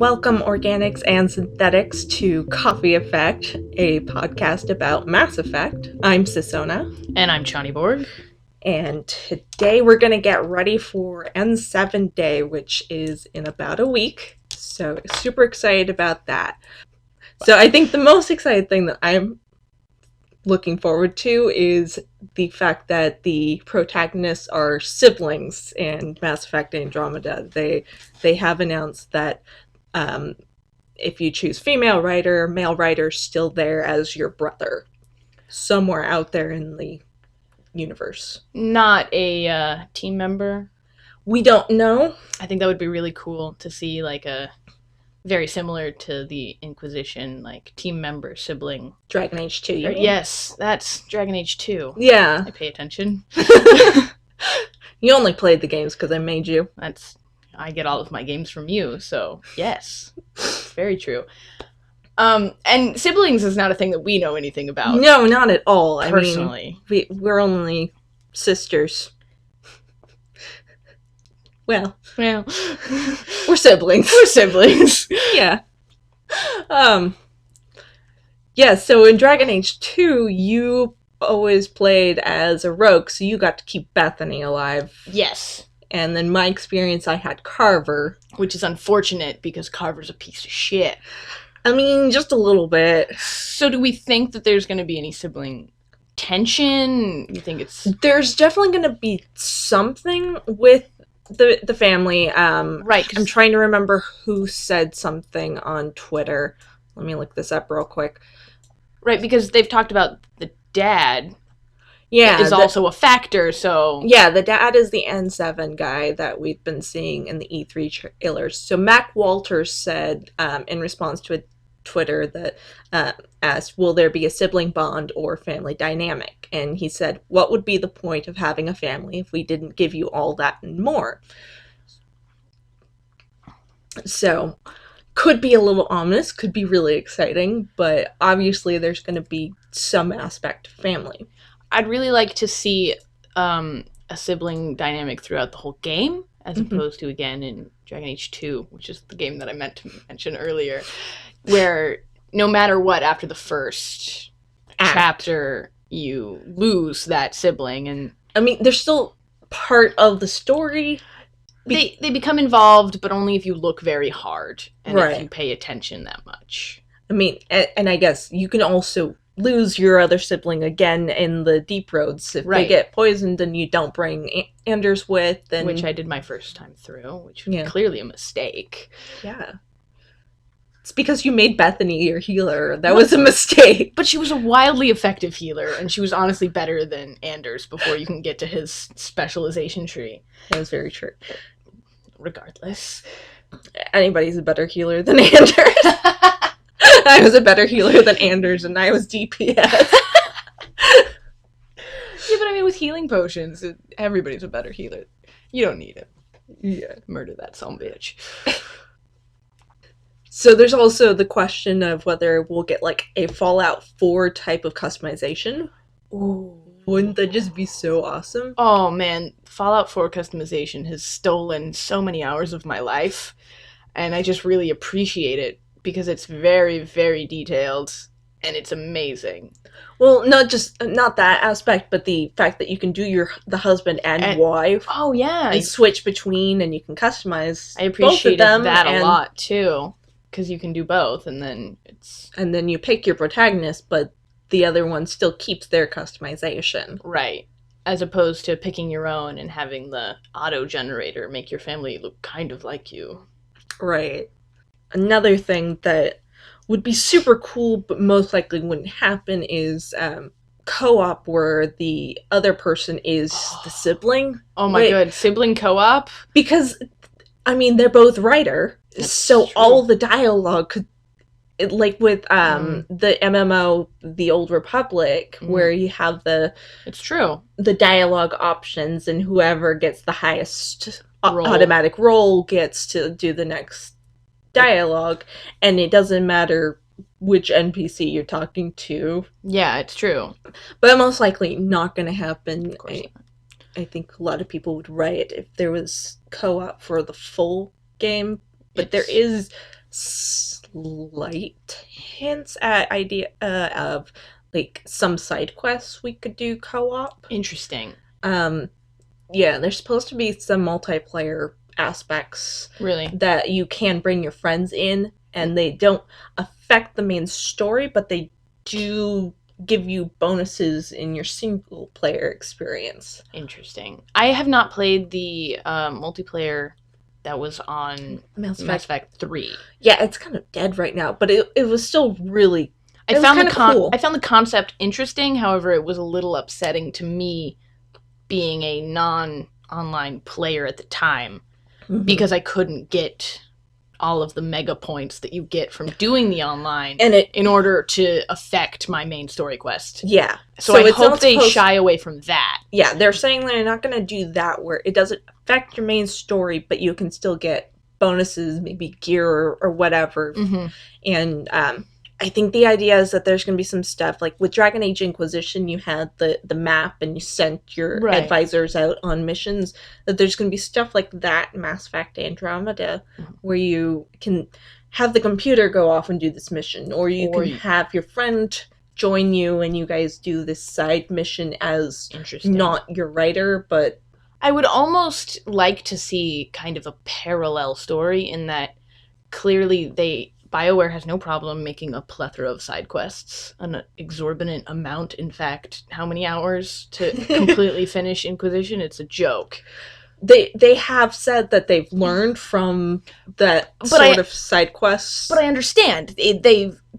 Welcome, organics and synthetics, to Coffee Effect, a podcast about Mass Effect. I'm Sisona. And I'm Chaniborg. And today we're going to get ready for N7 Day, which is in about a week. So super excited about that. So I think the most exciting thing that I'm looking forward to is the fact that the protagonists are siblings in Mass Effect Andromeda. They have announced that if you choose female writer, male writer's still there as your brother, somewhere out there in the universe. Not a team member. We don't know. I think that would be really cool to see, like, a very similar to the Inquisition, like, team member, sibling. Dragon Age 2, you mean? Yes, that's Dragon Age 2. Yeah. I pay attention. You only played the games because I made you. I get all of my games from you, so yes. Very true. And siblings is not a thing that we know anything about. No, not at all. Personally. I mean, we're only sisters. Well, we're siblings. We're siblings. Yeah. Yeah, so in Dragon Age 2, you always played as a rogue, so you got to keep Bethany alive. Yes. And then my experience, I had Carver. Which is unfortunate, because Carver's a piece of shit. I mean, just a little bit. So do we think that there's going to be any sibling tension? You think it's... There's definitely going to be something with the family. Right. I'm trying to remember who said something on Twitter. Let me look this up real quick. Right, because they've talked about the dad is also a factor, so... Yeah, the dad is the N7 guy that we've been seeing in the E3 trailers. So Mac Walters said, in response to a Twitter, that asked, will there be a sibling bond or family dynamic? And he said, what would be the point of having a family if we didn't give you all that and more? So, could be a little ominous, could be really exciting, but obviously there's going to be some aspect of family. I'd really like to see a sibling dynamic throughout the whole game, as opposed to, again, in Dragon Age 2, which is the game that I meant to mention earlier, where no matter what, after the first chapter, you lose that sibling. And I mean, they're still part of the story. They become involved, but only if you look very hard, and if you pay attention that much. I mean, and I guess you can also lose your other sibling again in the Deep Roads if they get poisoned and you don't bring Anders with. And... Which I did my first time through, which was clearly a mistake. Yeah. It's because you made Bethany your healer. That was a mistake. But she was a wildly effective healer, and she was honestly better than Anders before you can get to his specialization tree. That was very true. Regardless. Anybody's a better healer than Anders. I was a better healer than Anders, and I was DPS. Yeah, but I mean, with healing potions, everybody's a better healer. You don't need it. Yeah. Murder that sumbitch. So there's also the question of whether we'll get, like, a Fallout 4 type of customization. Ooh. Wouldn't that just be so awesome? Oh, man. Fallout 4 customization has stolen so many hours of my life, and I just really appreciate it, because it's very, very detailed, and it's amazing. Well, not that aspect, but the fact that you can do the husband and wife. Oh, yeah. And switch between, and you can customize I appreciated both of them, that a lot, too, because you can do both, and then And then you pick your protagonist, but the other one still keeps their customization. Right. As opposed to picking your own and having the auto-generator make your family look kind of like you. Right. Another thing that would be super cool, but most likely wouldn't happen, is co-op where the other person is the sibling. Oh my god, sibling co-op? Because, I mean, they're both writer, so true. all the dialogue could... Like with the MMO, The Old Republic, where you have It's true. the dialogue options, and whoever gets the highest automatic roll gets to do the next dialogue, and it doesn't matter which NPC you're talking to. Yeah, it's true. But most likely not going to happen. Of course not. I think a lot of people would riot if there was co-op for the full game, but there is slight hints at idea of like some side quests we could do co-op. Interesting. Um, yeah, there's supposed to be some multiplayer aspects Really? that you can bring your friends in, and they don't affect the main story, but they do give you bonuses in your single player experience. Interesting. I have not played the multiplayer that was on Mass Mass Effect. Effect 3. Yeah, it's kind of dead right now, but it was still really. I It was found kind of cool. I found the concept interesting. However, it was a little upsetting to me, being a non-online player at the time, Mhm. because I couldn't get all of the mega points that you get from doing the online And it, in order to affect my main story quest. yeah. So I it's hope not they supposed- shy away from that. Yeah, they're saying they're not going to do that where it doesn't affect your main story, but you can still get bonuses, maybe gear or whatever. Mm-hmm. And I think the idea is that there's going to be some stuff like with Dragon Age Inquisition, you had the map and you sent your Right. advisors out on missions. That there's going to be stuff like that in Mass Effect Andromeda, where you can have the computer go off and do this mission, or you can have your friend join you and you guys do this side mission as Interesting. not your writer, but I would almost like to see kind of a parallel story in that clearly BioWare has no problem making a plethora of side quests, an exorbitant amount. In fact, how many hours to completely finish Inquisition? It's a joke. They have said that they've learned from that sort of side quests. But I understand.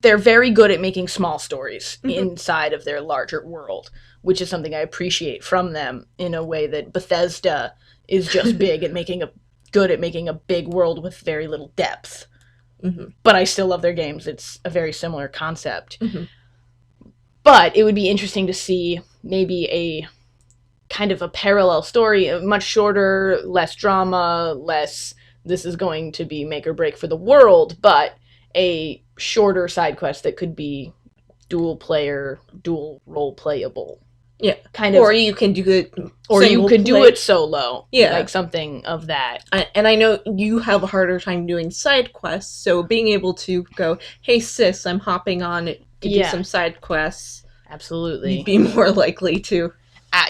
They're very good at making small stories inside of their larger world, which is something I appreciate from them in a way that Bethesda is just good at making a big world with very little depth. Mm-hmm. But I still love their games. It's a very similar concept. Mm-hmm. But it would be interesting to see maybe a kind of a parallel story, much shorter, less drama, less this is going to be make or break for the world, but a shorter side quest that could be dual role playable. Yeah, kind of. Or you can do it. Or you could do it solo. Yeah, like something of that. And I know you have a harder time doing side quests, so being able to go, "Hey sis, I'm hopping on to do some side quests." Absolutely, you'd be more likely to.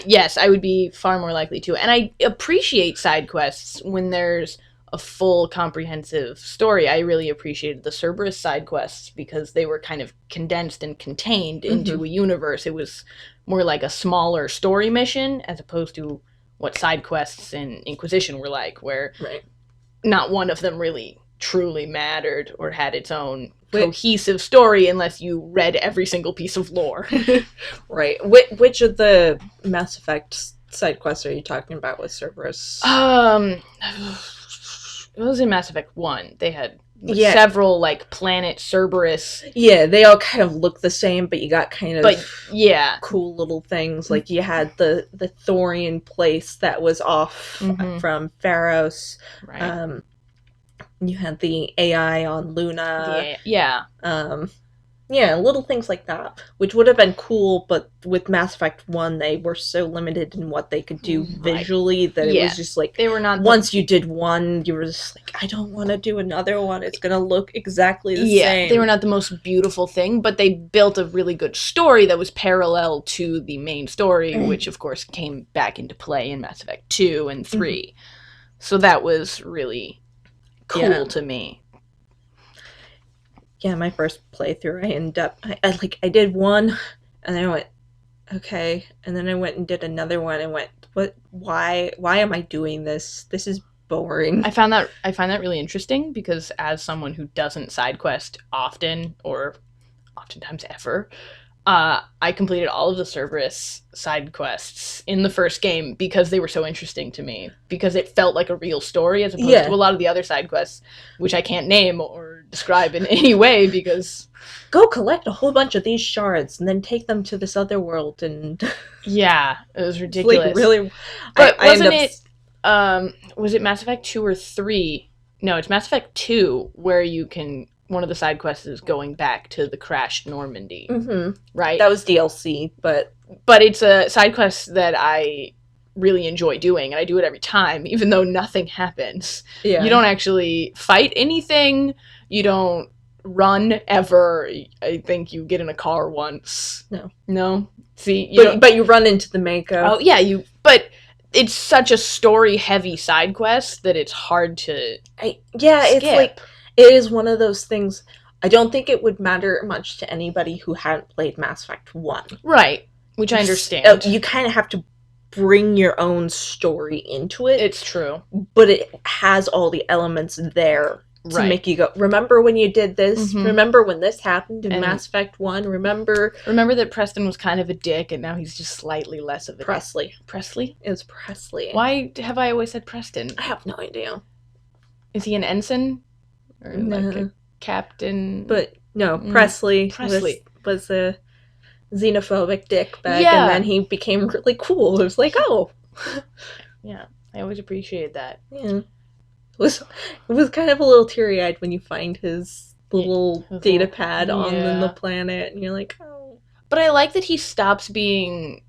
Yes, I would be far more likely to, and I appreciate side quests when there's a full comprehensive story. I really appreciated the Cerberus side quests because they were kind of condensed and contained into a universe. It was more like a smaller story mission as opposed to what side quests in Inquisition were like, where not one of them really truly mattered or had its own cohesive story unless you read every single piece of lore. Right. Which of the Mass Effect side quests are you talking about with Cerberus? It was in Mass Effect 1. They had several, like, planet Cerberus. Yeah, they all kind of look the same, but you got kind of cool little things. Like, you had the Thorian place that was off from Pharos. Right. You had the AI on Luna. Yeah, little things like that, which would have been cool, but with Mass Effect 1, they were so limited in what they could do visually that it was just like, they were not once you did one, you were just like, I don't want to do another one. It's going to look exactly the same. They were not the most beautiful thing, but they built a really good story that was parallel to the main story, which of course came back into play in Mass Effect 2 and 3. So that was really cool to me. Yeah, my first playthrough, I ended up, I did one, and then I went, okay, and then I went and did another one, and went, why am I doing this? This is boring. I find that really interesting, because as someone who doesn't side quest often, or oftentimes ever, I completed all of the Cerberus side quests in the first game because they were so interesting to me, because it felt like a real story as opposed to a lot of the other side quests, which I can't name or describe in any way because... Go collect a whole bunch of these shards and then take them to this other world and... Yeah, it was ridiculous. Like, really... But was it Mass Effect 2 or 3? No, it's Mass Effect 2 where you can... One of the side quests is going back to the crashed Normandy, right? That was DLC, but it's a side quest that I really enjoy doing, and I do it every time, even though nothing happens. Yeah. You don't actually fight anything. You don't run ever. I think you get in a car once. No. See, but you run into the Mako. Oh yeah, but it's such a story-heavy side quest that it's hard to skip. It's like, it is one of those things. I don't think it would matter much to anybody who hadn't played Mass Effect 1. Right, which I understand. You kind of have to bring your own story into it. It's true. But it has all the elements there to make you go, remember when you did this? Mm-hmm. Remember when this happened in Mass Effect 1? Remember that Preston was kind of a dick, and now he's just slightly less of a Presley. dick. Presley? It was Presley. Why have I always said Preston? I have no idea. Is he an ensign? Or like a captain? But no, Presley was a xenophobic dickbag, and then he became really cool. It was like, oh. Yeah, I always appreciated that. Yeah. It was kind of a little teary-eyed when you find his little data pad on the planet, and you're like, oh. But I like that he stops being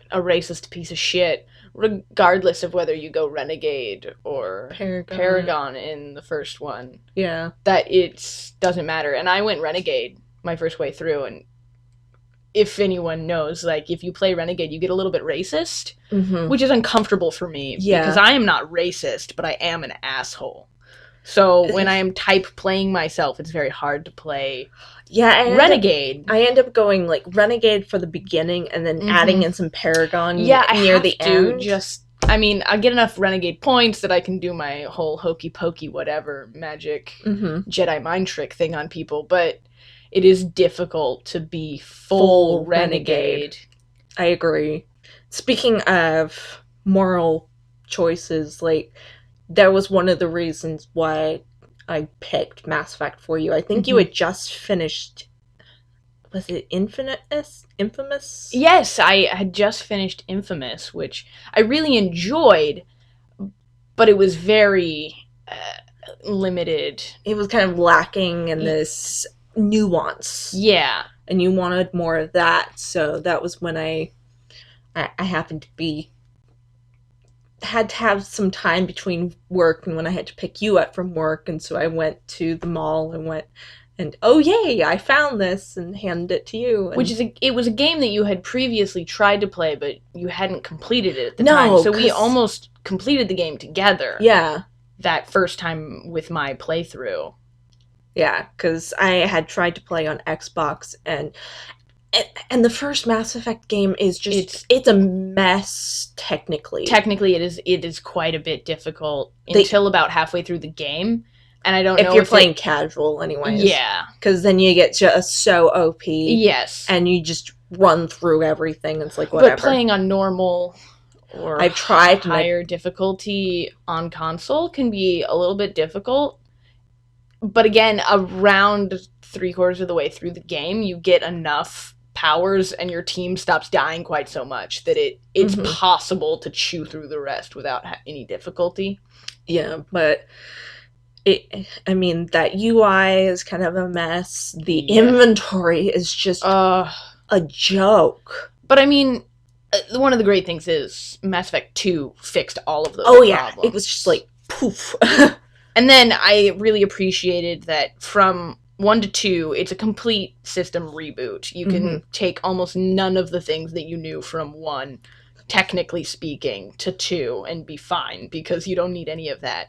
a racist piece of shit, regardless of whether you go Renegade or Paragon in the first one. Yeah. That it doesn't matter. And I went Renegade my first way through, and if anyone knows, like, if you play Renegade, you get a little bit racist, which is uncomfortable for me, because I am not racist, but I am an asshole. So when I am type playing myself, it's very hard to play Renegade. I end up going, like, Renegade for the beginning, and then adding in some Paragon near the end. I get enough Renegade points that I can do my whole hokey pokey whatever magic Jedi mind trick thing on people, but it is difficult to be full Renegade. I agree. Speaking of moral choices, like, that was one of the reasons why I picked Mass Effect for you. I think you had just finished, was it Infamous? Yes, I had just finished Infamous, which I really enjoyed, but it was very limited. It was kind of lacking in this nuance. Yeah. And you wanted more of that, so that was when I happened to had to have some time between work and when I had to pick you up from work, and so I went to the mall and oh yay, I found this, and handed it to you. It was a game that you had previously tried to play, but you hadn't completed it at the time. So we almost completed the game together. Yeah. That first time with my playthrough. Yeah, because I had tried to play on Xbox, and the first Mass Effect game is just it's a mess technically. Technically, it is quite a bit difficult until about halfway through the game, and I don't know if you're playing casual, anyways. Yeah, because then you get just so OP. Yes, and you just run through everything. It's like whatever. But playing on normal or I've tried higher difficulty on console can be a little bit difficult. But again, around 3/4 of the way through the game, you get enough powers and your team stops dying quite so much that it's possible to chew through the rest without any difficulty. Yeah, but that UI is kind of a mess. The inventory is just a joke. But one of the great things is Mass Effect 2 fixed all of those problems. It was just like, poof. And then I really appreciated that from 1 to 2, it's a complete system reboot. You can take almost none of the things that you knew from 1, technically speaking, to 2 and be fine, because you don't need any of that.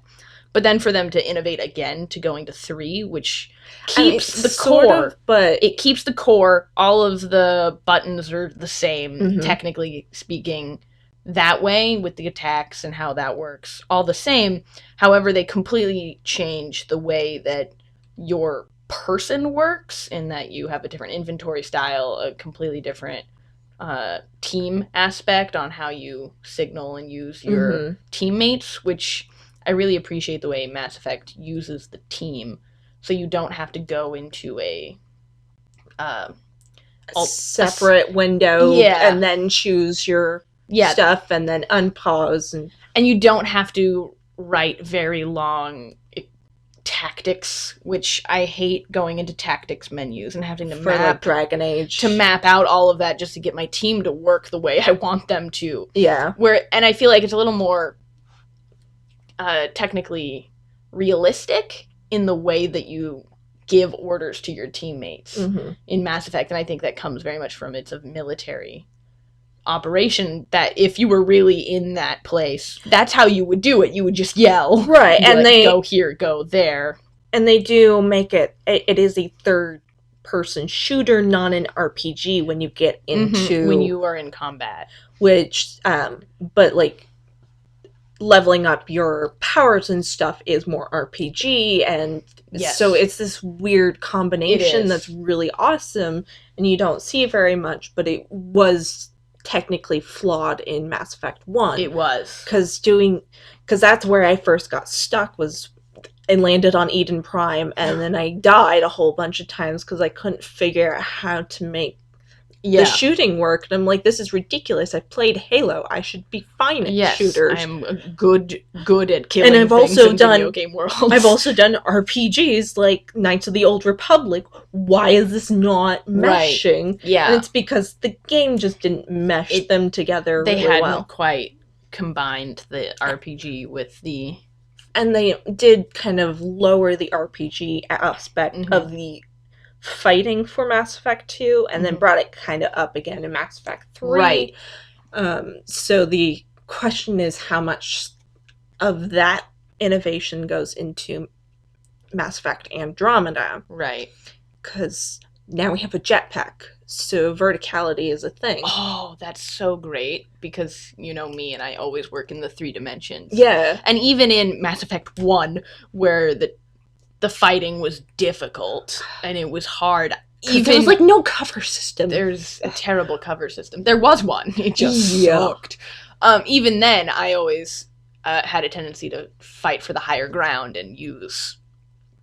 But then for them to innovate again to going to 3, which keeps the core, but it keeps the core. All of the buttons are the same, technically speaking, that way, with the attacks and how that works, all the same. However, they completely change the way that your person works, in that you have a different inventory style, a completely different team aspect on how you signal and use your teammates, which I really appreciate the way Mass Effect uses the team, so you don't have to go into a separate window and then choose your stuff and then unpause. And you don't have to write very long tactics, which I hate going into tactics menus and having to for like Dragon Age to map out all of that just to get my team to work the way I want them to. Yeah. And I feel like it's a little more technically realistic in the way that you give orders to your teammates in Mass Effect, and I think that comes very much from it's a military operation, that if you were really in that place, that's how you would do it. You would just yell, right, and they go here, go there, and they do make it is a third person shooter, not an RPG when you get into when you are in combat, which but like leveling up your powers and stuff is more RPG, and so it's this weird combination that's really awesome, and you don't see very much, but it was technically flawed in Mass Effect 1. It was. Because that's where I first got stuck, was I landed on Eden Prime, and then I died a whole bunch of times because I couldn't figure out how to make the shooting work, and I'm like, this is ridiculous. I played Halo. I should be fine at shooters. I'm good at killing. And I've also done video game worlds. I've also done RPGs like Knights of the Old Republic. Why is this not meshing? Right. Yeah, and it's because the game just didn't mesh them together. They really hadn't quite combined the RPG with the, and they did kind of lower the RPG aspect of the fighting for Mass Effect 2, and then brought it kind of up again in Mass Effect 3. Right. So the question is how much of that innovation goes into Mass Effect Andromeda. Right. Because now we have a jetpack, so verticality is a thing. Oh, that's so great, because you know me, and I always work in the 3 dimensions. Yeah. And even in Mass Effect 1, where the fighting was difficult and it was hard. Even there was like no cover system. There's a terrible cover system. There was one. It just sucked. Even then, I always had a tendency to fight for the higher ground and use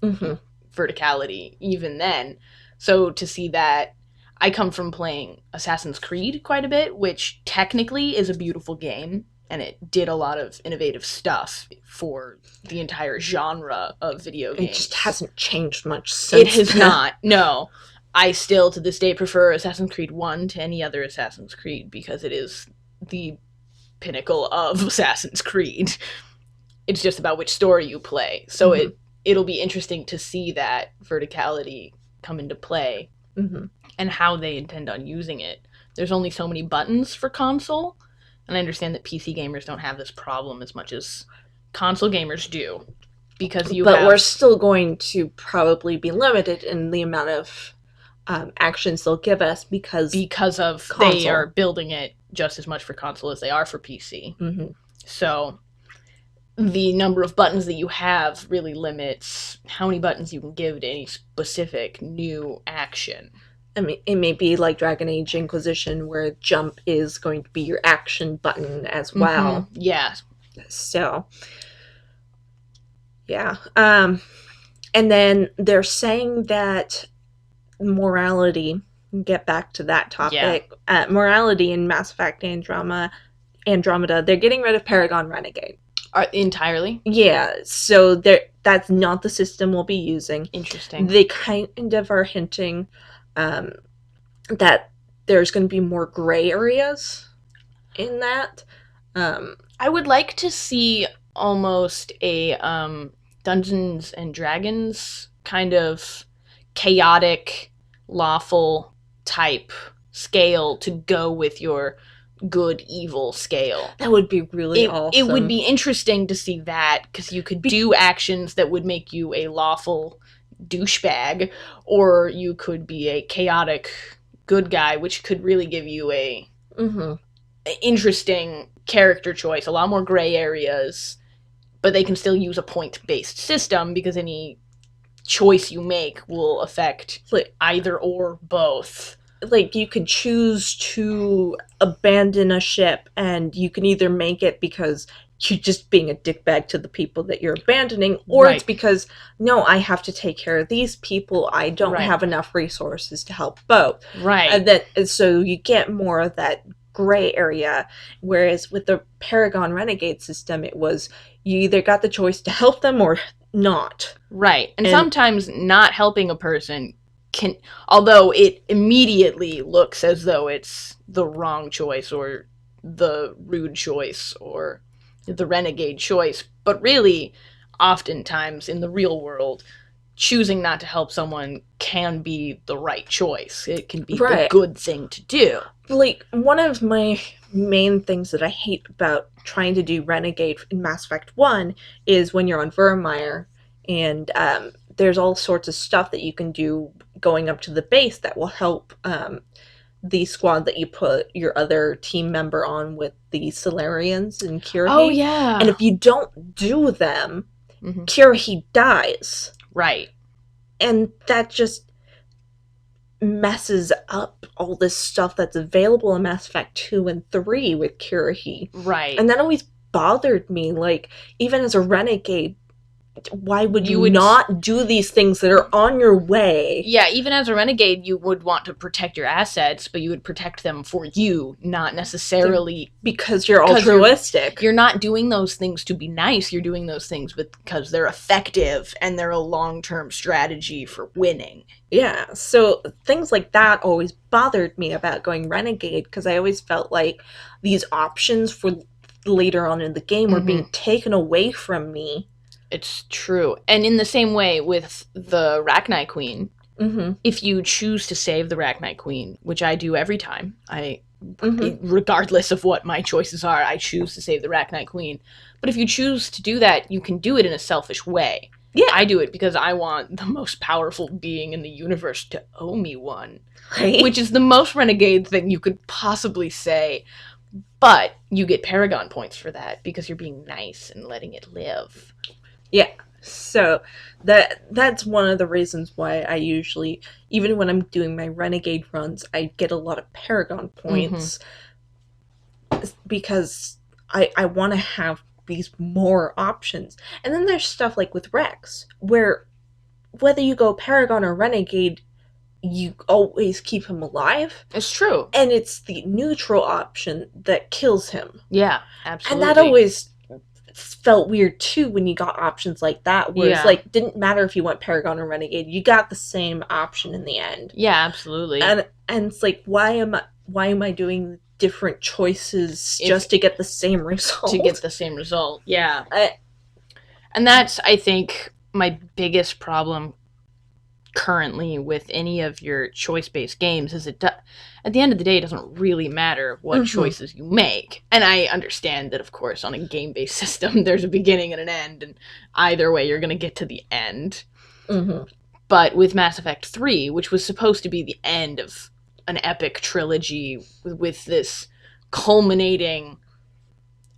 verticality even then. So to see that, I come from playing Assassin's Creed quite a bit, which technically is a beautiful game, and it did a lot of innovative stuff for the entire genre of video games. It just hasn't changed much since. It has not. No. I still, to this day, prefer Assassin's Creed 1 to any other Assassin's Creed, because it is the pinnacle of Assassin's Creed. It's just about which story you play. So it'll be interesting to see that verticality come into play and how they intend on using it. There's only so many buttons for console, and I understand that PC gamers don't have this problem as much as console gamers do, because we're still going to probably be limited in the amount of actions they'll give us because of console. They are building it just as much for console as they are for PC. So the number of buttons that you have really limits how many buttons you can give to any specific new action. I mean, it may be like Dragon Age Inquisition, where jump is going to be your action button as well. Yeah. So, yeah. And then they're saying that morality, get back to that topic, morality in Mass Effect Andromeda, they're getting rid of Paragon Renegade. Entirely? Yeah, so that's not the system we'll be using. Interesting. They kind of are hinting that there's going to be more gray areas in that. I would like to see almost a Dungeons and Dragons kind of chaotic, lawful type scale to go with your good evil scale. That would be really awesome. It would be interesting to see that, because you could do actions that would make you a lawful douchebag, or you could be a chaotic good guy, which could really give you a interesting character choice, a lot more gray areas, but they can still use a point-based system, because any choice you make will affect either or both. Like, you could choose to abandon a ship, and you can either make it because you're just being a dickbag to the people that you're abandoning, or it's because, no, I have to take care of these people, I don't have enough resources to help both. Right. And so you get more of that gray area, whereas with the Paragon Renegade system, it was, you either got the choice to help them or not. Right. And And sometimes not helping a person can, although it immediately looks as though it's the wrong choice or the rude choice or the renegade choice, but really, oftentimes in the real world, choosing not to help someone can be the right choice. It can be the right. good thing to do. Like, one of my main things that I hate about trying to do Renegade in Mass Effect 1 is when you're on Vermeer, and there's all sorts of stuff that you can do going up to the base that will help the squad that you put your other team member on with the Solarians and Oh, Kirrahe. yeah. And if you don't do them, Mhm. Kirrahe dies. Right. And that just messes up all this stuff that's available in Mass Effect 2 and 3 with Kirrahe. Right. And that always bothered me. Like, even as a renegade, why would you would not do these things that are on your way? Yeah, even as a renegade, you would want to protect your assets, but you would protect them for you, not necessarily because you're 'cause altruistic. You're not doing those things to be nice. You're doing those things because they're effective and they're a long-term strategy for winning. Yeah, so things like that always bothered me about going renegade, because I always felt like these options for later on in the game were being taken away from me. It's true. And in the same way with the Rachni Queen, Mm-hmm. if you choose to save the Rachni Queen, which I do every time, Mm-hmm. regardless of what my choices are, I choose to save the Rachni Queen. But if you choose to do that, you can do it in a selfish way. Yeah. I do it because I want the most powerful being in the universe to owe me one. Right? Which is the most renegade thing you could possibly say. But you get Paragon points for that because you're being nice and letting it live. Yeah. So that's one of the reasons why I usually, even when I'm doing my renegade runs, I get a lot of Paragon points, because I want to have these more options. And then there's stuff like with Rex, where whether you go Paragon or Renegade, you always keep him alive. It's true. And it's the neutral option that kills him. Yeah, absolutely. And that always felt weird too when you got options like that, where it's like, didn't matter if you went Paragon or Renegade, you got the same option in the end. Yeah, absolutely. And it's like, why am I doing different choices just to get the same result? To get the same result, yeah. And that's, I think, my biggest problem currently with any of your choice-based games is at the end of the day, it doesn't really matter what choices you make. And I understand that, of course, on a game-based system, there's a beginning and an end, and either way, you're going to get to the end. But with Mass Effect 3, which was supposed to be the end of an epic trilogy with this culminating,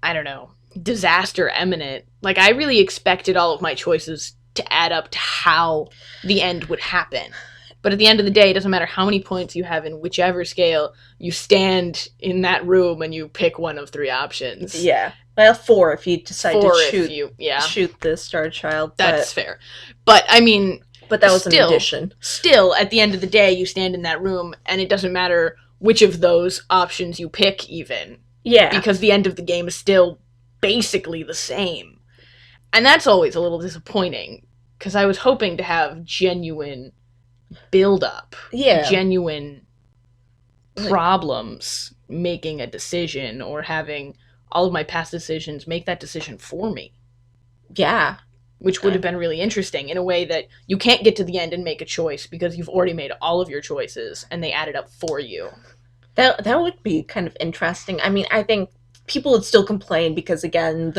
I don't know, disaster imminent, like, I really expected all of my choices to add up to how the end would happen. But at the end of the day, it doesn't matter how many points you have in whichever scale, you stand in that room and you pick one of three options. Yeah. Well, 4 if you decide to shoot the Star Child. That's fair. But, I mean... But that was an addition. Still, at the end of the day, you stand in that room, and it doesn't matter which of those options you pick, even. Yeah. Because the end of the game is still basically the same. And that's always a little disappointing, because I was hoping to have genuine build-up. Yeah. Genuine problems making a decision, or having all of my past decisions make that decision for me. Yeah. Which would have been really interesting, in a way that you can't get to the end and make a choice because you've already made all of your choices and they added up for you. That would be kind of interesting. I mean, I think people would still complain because, again,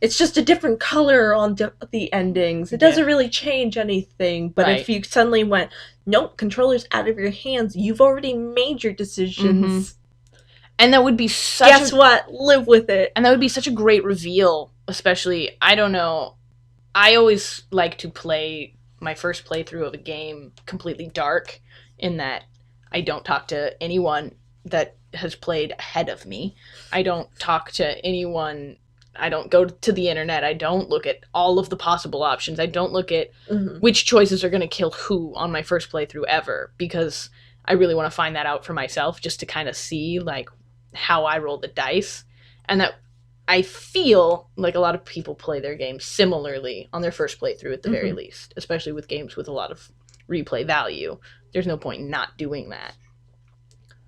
it's just a different color on the endings. It doesn't really change anything. But if you suddenly went, nope, controller's out of your hands, you've already made your decisions. And that would be such Guess what? Live with it. And that would be such a great reveal, especially, I don't know, I always like to play my first playthrough of a game completely dark, in that I don't talk to anyone that has played ahead of me. I don't talk to anyone. I don't go to the internet. I don't look at all of the possible options. I don't look at which choices are going to kill who on my first playthrough ever, because I really want to find that out for myself, just to kind of see, like, how I roll the dice. And that I feel like a lot of people play their games similarly on their first playthrough at the very least, especially with games with a lot of replay value. There's no point in not doing that.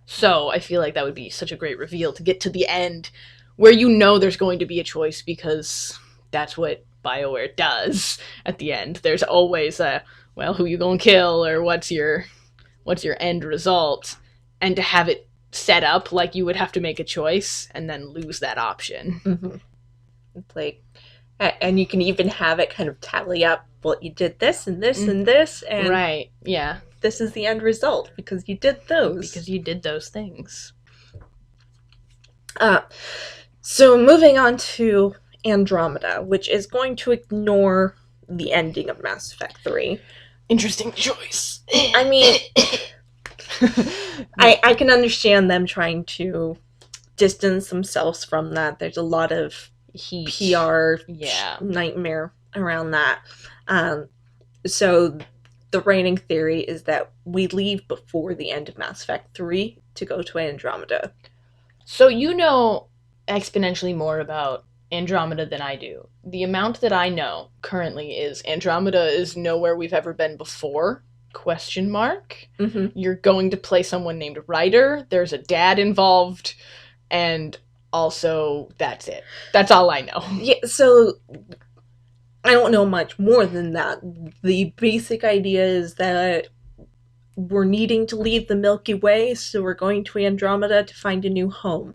So I feel like that would be such a great reveal to get to the end where you know there's going to be a choice because that's what BioWare does at the end. There's always a, well, who you gonna kill, or what's your end result, and to have it set up like you would have to make a choice and then lose that option. Mm-hmm. It's like, and you can even have it kind of tally up, well, you did this and this and this, and right, yeah, this is the end result because you did those. Because you did those things. So moving on to Andromeda, which is going to ignore the ending of Mass Effect 3. Interesting choice. I mean, I can understand them trying to distance themselves from that. There's a lot of Heat. PR nightmare around that. So the reigning theory is that we leave before the end of Mass Effect 3 to go to Andromeda. So you know exponentially more about Andromeda than I do. The amount that I know currently is Andromeda is nowhere we've ever been before, ? Mm-hmm. You're going to play someone named Ryder, there's a dad involved, and also that's it. That's all I know. Yeah, so I don't know much more than that. The basic idea is that we're needing to leave the Milky Way, so we're going to Andromeda to find a new home.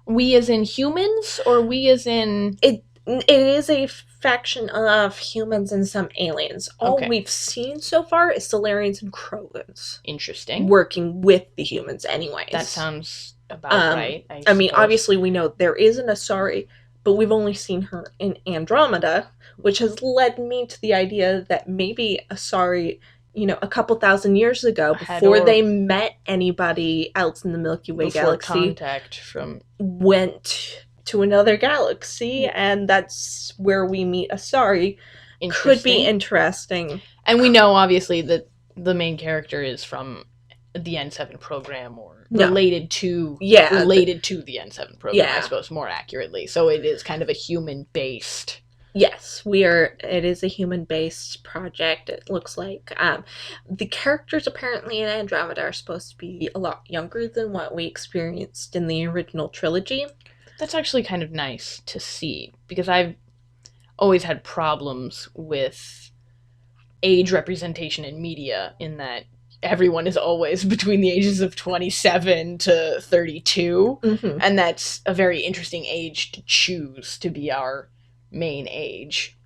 We as in humans, or we as in... It is a faction of humans and some aliens. All Okay. we've seen so far is Solarians and Krogans. Interesting. Working with the humans anyways. That sounds about right. I mean, obviously we know there is an Asari, but we've only seen her in Andromeda, which has led me to the idea that maybe Asari, you know, a couple thousand years ago, before they met anybody else in the Milky Way galaxy, contact from... went to another galaxy, and that's where we meet Asari. Could be interesting. And we know, obviously, that the main character is from the N7 program, or related to the N7 program, I suppose, more accurately. So it is kind of a human-based... Yes, it is a human-based project, it looks like. The characters apparently in Andromeda are supposed to be a lot younger than what we experienced in the original trilogy. That's actually kind of nice to see, because I've always had problems with age representation in media, in that everyone is always between the ages of 27 to 32, and that's a very interesting age to choose to be our main age.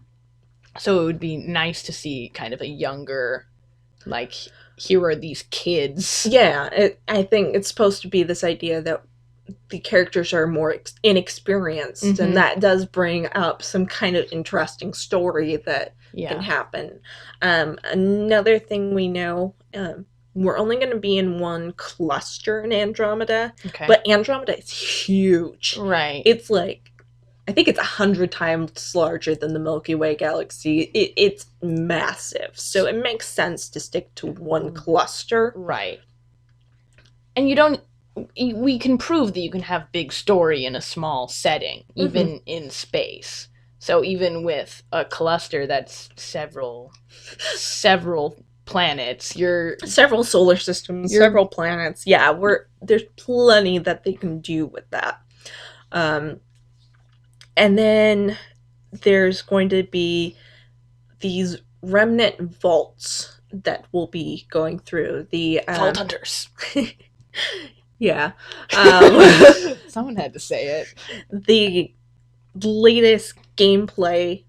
So it would be nice to see kind of a younger, like, here are these kids. Yeah, I think it's supposed to be this idea that the characters are more inexperienced, and that does bring up some kind of interesting story that can happen. Another thing we know, we're only going to be in one cluster in Andromeda, but Andromeda is huge. Right. It's like, I think it's 100 times larger than the Milky Way galaxy. It's massive, so it makes sense to stick to one cluster. Right. And we can prove that you can have big story in a small setting, even in space. So even with a cluster that's several planets, several solar systems, several planets. Yeah, there's plenty that they can do with that. And then there's going to be these remnant vaults that we'll be going through. The Vault Hunters. Yeah. Someone had to say it. The latest gameplay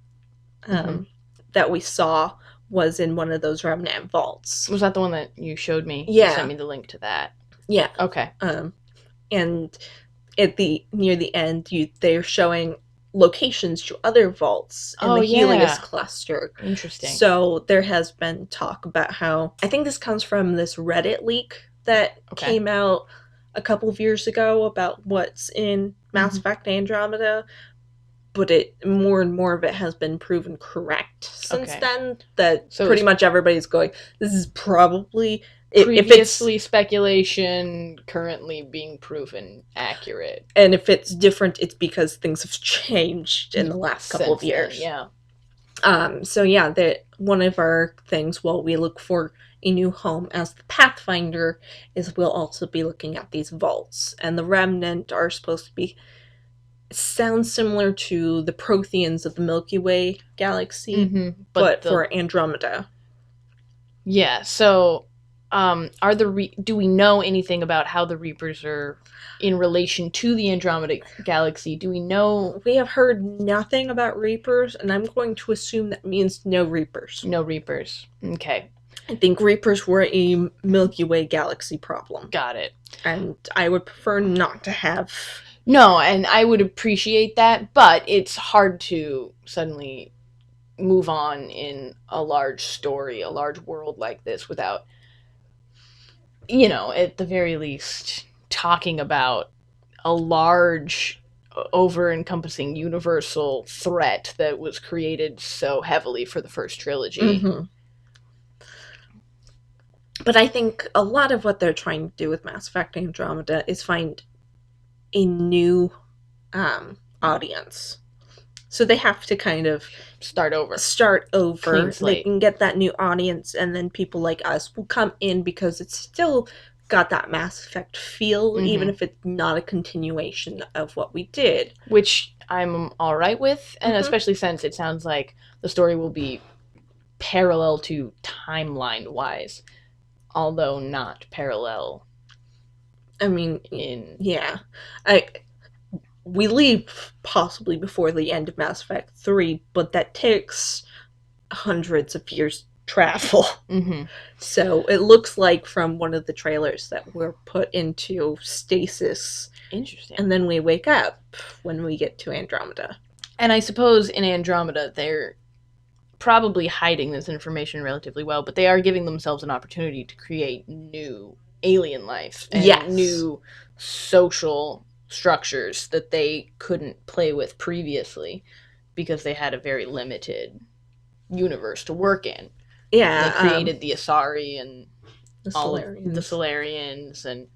that we saw was in one of those remnant vaults. Was that the one that you showed me? Yeah. You sent me the link to that. Yeah. Okay. And near the end, they're showing locations to other vaults in the Helios cluster. Interesting. So there has been talk about how, I think this comes from this Reddit leak that came out a couple of years ago about what's in Mass Effect Andromeda, but more and more of it has been proven correct since then, that pretty much everybody's going, this is probably If it's previously speculation, currently being proven accurate. and if it's different, it's because things have changed in the last couple of Since then, years. yeah. So yeah, that one of our things while we look for a new home as the Pathfinder is we'll also be looking at these vaults. And the Remnant are supposed to be sounds similar to the Protheans of the Milky Way galaxy, but for Andromeda. Yeah, so do we know anything about how the Reapers are in relation to the Andromeda galaxy? Do we know? We have heard nothing about Reapers, and I'm going to assume that means no Reapers. No Reapers. Okay. I think Reapers were a Milky Way galaxy problem. Got it. And I would prefer not to have... No, and I would appreciate that, but it's hard to suddenly move on in a large story, a large world like this without, at the very least, talking about a large, over-encompassing universal threat that was created so heavily for the first trilogy. Mm-hmm. But I think a lot of what they're trying to do with Mass Effect Andromeda is find a new audience. So they have to kind of start over. Clean slate. They can get that new audience, and then people like us will come in because it's still got that Mass Effect feel, even if it's not a continuation of what we did. Which I'm all right with, and especially since it sounds like the story will be parallel to timeline-wise, although not parallel. I mean, we leave possibly before the end of Mass Effect 3, but that takes hundreds of years travel. So it looks like from one of the trailers that we're put into stasis. Interesting. And then we wake up when we get to Andromeda. And I suppose in Andromeda they're probably hiding this information relatively well, but they are giving themselves an opportunity to create new alien life and new social structures that they couldn't play with previously because they had a very limited universe to work in. Yeah. They created the Asari and the all Solarians. of the Solarians and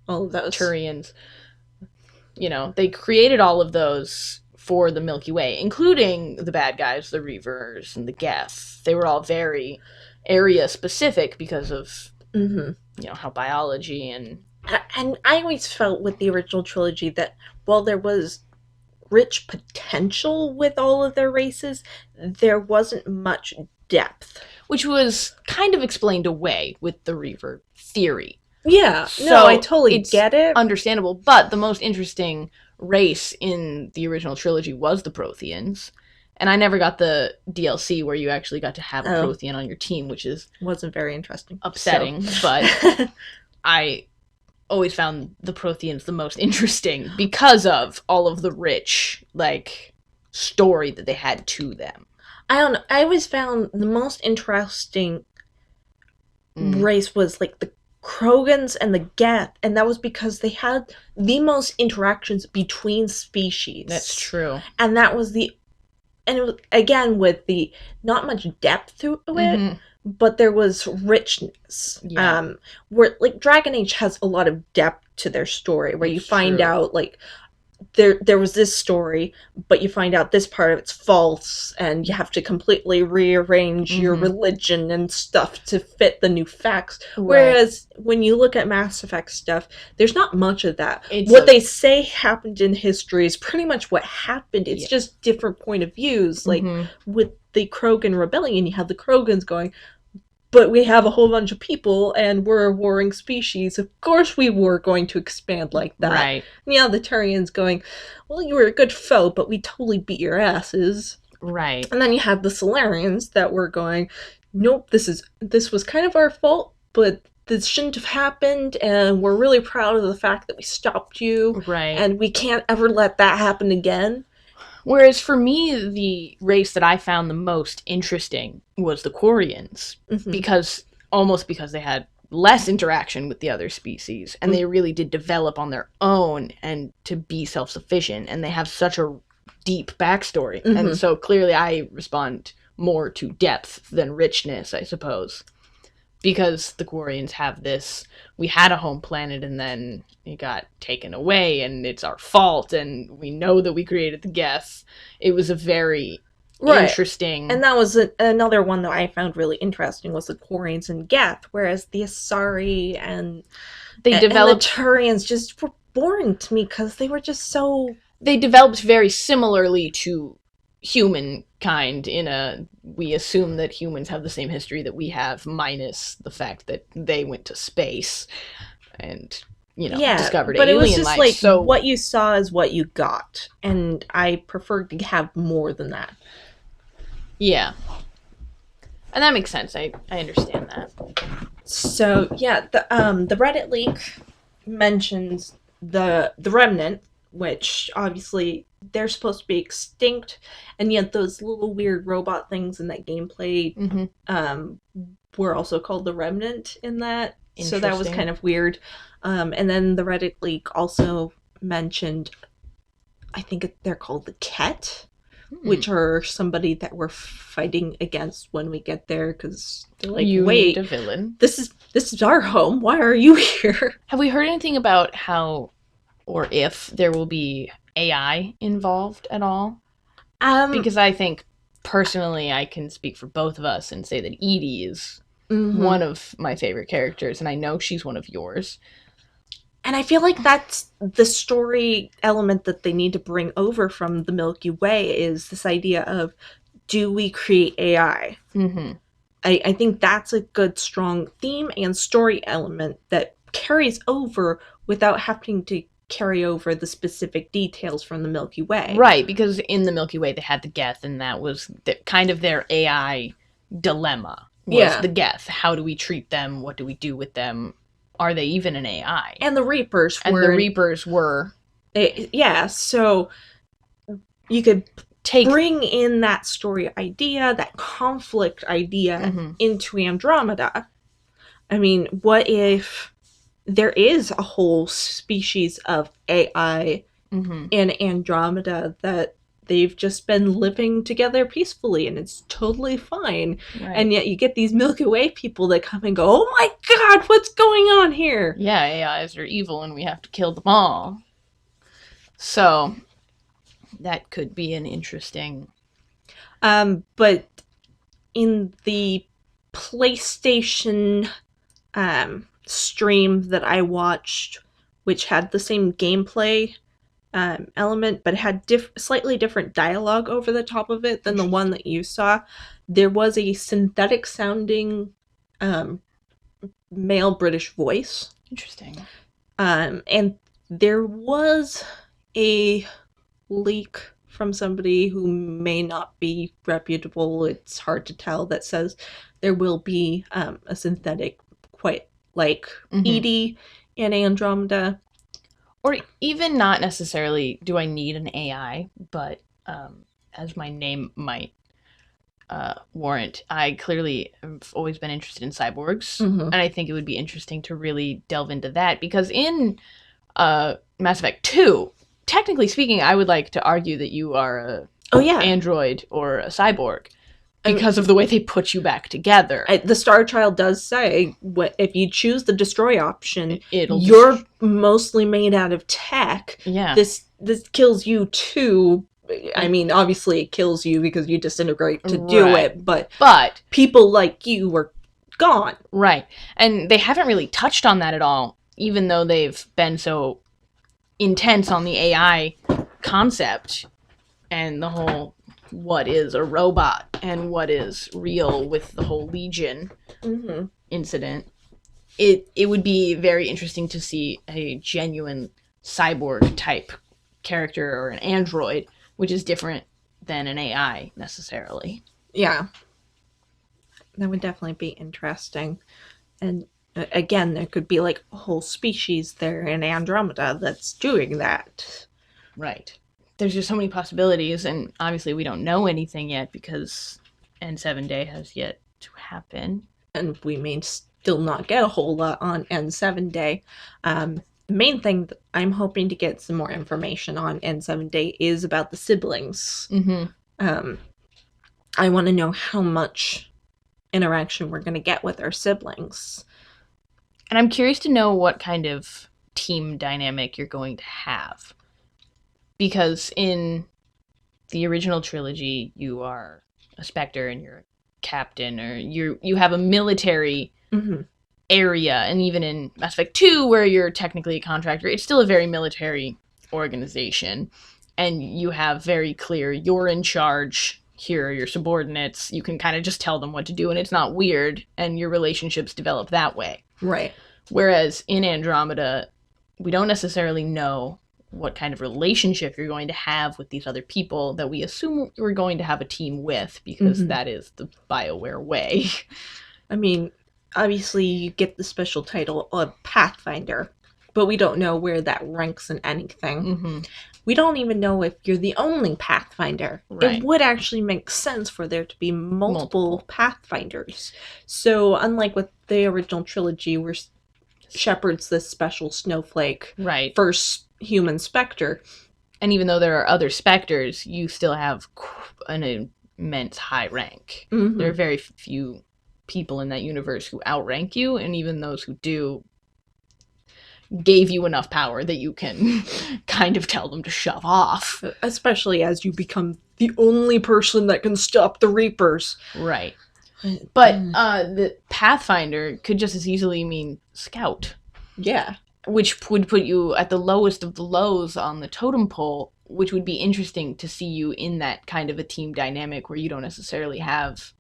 all of those. Turians. They created all of those for the Milky Way, including the bad guys, the Reavers and the Geth. They were all very area specific because of how biology and I always felt with the original trilogy that while there was rich potential with all of their races, there wasn't much depth. Which was kind of explained away with the Reaver theory. Yeah, so I totally get it. Understandable, but the most interesting race in the original trilogy was the Protheans. And I never got the DLC where you actually got to have a Prothean on your team, which wasn't very interesting. Upsetting, but I always found the Protheans the most interesting because of all of the rich, story that they had to them. I don't know. I always found the most interesting race was, the Krogans and the Geth, and that was because they had the most interactions between species. That's true. And that was and it was, again, with the not much depth to it, but there was richness. Yeah. Where Dragon Age has a lot of depth to their story, where you find out there was this story, but you find out this part of it's false, and you have to completely rearrange your religion and stuff to fit the new facts. Right. Whereas when you look at Mass Effect stuff, there's not much of that. What they say happened in history is pretty much what happened. It's just different point of views. With the Krogan rebellion, you have the Krogans going, but we have a whole bunch of people, and we're a warring species. Of course we were going to expand like that. Right. And the Turians going, well, you were a good foe, but we totally beat your asses. Right. And then you have the Solarians that were going, nope, this was kind of our fault, but this shouldn't have happened, and we're really proud of the fact that we stopped you. Right. And we can't ever let that happen again. Whereas for me, the race that I found the most interesting was the Quarians, because they had less interaction with the other species, and they really did develop on their own and to be self-sufficient, and they have such a deep backstory. And so clearly I respond more to depth than richness, I suppose. because the Quarians have this, we had a home planet and then it got taken away and it's our fault and we know that we created the Geth. It was a very interesting. And that was another one that I found really interesting was the Quarians and Geth, whereas the Asari and the Turians just were boring to me because they were just so... They developed very similarly to humankind we assume that humans have the same history that we have, minus the fact that they went to space and discovered alien life. But it was just like, so what you saw is what you got, and I preferred to have more than that. Yeah, and that makes sense. I understand that. So yeah, the Reddit leak mentions the Remnant, which obviously they're supposed to be extinct, and yet those little weird robot things in that gameplay were also called the Remnant in that. So that was kind of weird. And then the Reddit leak also mentioned, I think they're called the Ket, which are somebody that we're fighting against when we get there, because they're like, you wait, need a villain. This is our home. Why are you here? Have we heard anything about how or if there will be AI involved at all? Because I think, personally, I can speak for both of us and say that Edie is one of my favorite characters, and I know she's one of yours. And I feel like that's the story element that they need to bring over from the Milky Way, is this idea of, do we create AI? I think that's a good, strong theme and story element that carries over without having to carry over the specific details from the Milky Way. Right, because in the Milky Way they had the Geth, and that was kind of their AI dilemma. Was the Geth. How do we treat them? What do we do with them? Are they even an AI? And the Reapers were. Yeah, so you could bring in that story idea, that conflict idea into Andromeda. I mean, what if there is a whole species of AI in Andromeda that they've just been living together peacefully and it's totally fine. Right. And yet you get these Milky Way people that come and go, oh my god, what's going on here? Yeah, AIs are evil and we have to kill them all. So that could be an interesting... But in the PlayStation stream that I watched, which had the same gameplay element, but it had slightly different dialogue over the top of it than the one that you saw, there was a synthetic sounding male British voice. Interesting. And there was a leak from somebody who may not be reputable, it's hard to tell, that says there will be a synthetic, quite like Edie in Andromeda. Or even not necessarily do I need an AI, but as my name might warrant, I clearly have always been interested in cyborgs, and I think it would be interesting to really delve into that, because in Mass Effect 2, technically speaking, I would like to argue that you are a android or a cyborg, because of the way they put you back together. The Star Child does say, if you choose the destroy option, you're mostly made out of tech. Yeah. This kills you too. I mean, obviously it kills you because you disintegrate to do it, but people like you were gone. Right. And they haven't really touched on that at all, even though they've been so intense on the AI concept and the whole what is a robot and what is real with the whole Legion incident. It would be very interesting to see a genuine cyborg type character or an android, which is different than an AI necessarily. Yeah. That would definitely be interesting. And again, there could be like a whole species there in Andromeda that's doing that. Right. There's just so many possibilities, and obviously we don't know anything yet because N7 Day has yet to happen. And we may still not get a whole lot on N7 Day. The main thing that I'm hoping to get some more information on N7 Day is about the siblings. I want to know how much interaction we're going to get with our siblings. And I'm curious to know what kind of team dynamic you're going to have. Because in the original trilogy, you are a Spectre and you're a captain, or you have a military area. And even in Mass Effect 2, where you're technically a contractor, it's still a very military organization. And you have very clear, you're in charge, here are your subordinates. You can kind of just tell them what to do, and it's not weird, and your relationships develop that way. Right. Whereas in Andromeda, we don't necessarily know what kind of relationship you're going to have with these other people that we assume you're going to have a team with, because that is the BioWare way. I mean, obviously you get the special title of Pathfinder, but we don't know where that ranks in anything. We don't even know if you're the only Pathfinder. Right. It would actually make sense for there to be multiple Pathfinders. So unlike with the original trilogy, where Shepard's this special snowflake, Right. first human Spectre. And even though there are other Spectres, you still have an immense high rank. There are very few people in that universe who outrank you, and even those who do gave you enough power that you can kind of tell them to shove off. Especially as you become the only person that can stop the Reapers. Right. But the Pathfinder could just as easily mean scout. Yeah. Which would put you at the lowest of the lows on the totem pole, which would be interesting to see you in that kind of a team dynamic where you don't necessarily have